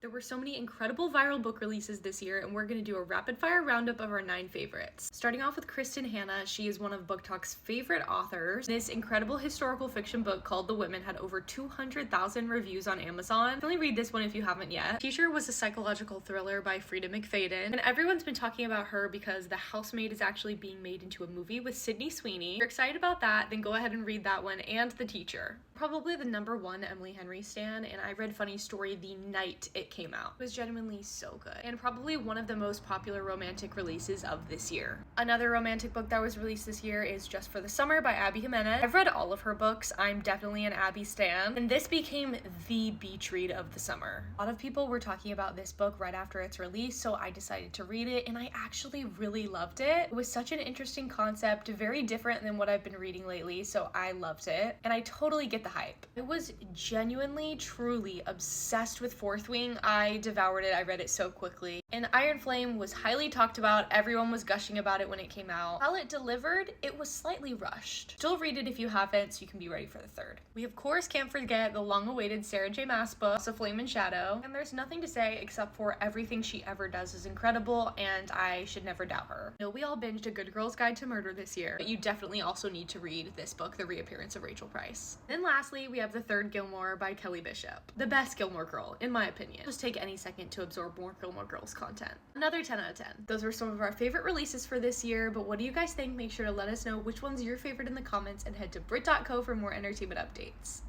There were so many incredible viral book releases this year, and we're going to do a rapid fire roundup of our 9 favorites. Starting off with Kristen Hanna, she is one of Book Talk's favorite authors. This incredible historical fiction book called The Women had over 200,000 reviews on Amazon. Definitely read this one if you haven't yet. Teacher was a psychological thriller by Frida McFadden, and everyone's been talking about her because The Housemaid is actually being made into a movie with Sydney Sweeney. If you're excited about that, then go ahead and read that one and The Teacher. Probably the #1 Emily Henry stan, and I read Funny Story the night it came out. It was genuinely so good, and probably one of the most popular romantic releases of this year. Another romantic book that was released this year is Just for the Summer by Abby Jimenez. I've read all of her books. I'm definitely an Abby stan, and this became the beach read of the summer. A lot of people were talking about this book right after its release, so I decided to read it, and I actually really loved it. It was such an interesting concept, very different than what I've been reading lately, so I loved it, and I totally get the hype. I was genuinely, truly obsessed with Fourth Wing. I devoured it. I read it so quickly. And Iron Flame was highly talked about. Everyone was gushing about it when it came out. While it delivered, it was slightly rushed. Still read it if you haven't, so you can be ready for the third. We of course can't forget the long-awaited Sarah J Maas book, A Flame and Shadow. And there's nothing to say except for everything she ever does is incredible, and I should never doubt her. I know we all binged A Good Girl's Guide to Murder this year, but you definitely also need to read this book, The Reappearance of Rachel Price. Then lastly, we have The Third Gilmore by Kelly Bishop. The best Gilmore Girl, in my opinion. Just take any second to absorb more Gilmore Girls content. Another 10 out of 10. Those were some of our favorite releases for this year, but what do you guys think? Make sure to let us know which one's your favorite in the comments, and head to Brit+Co for more entertainment updates.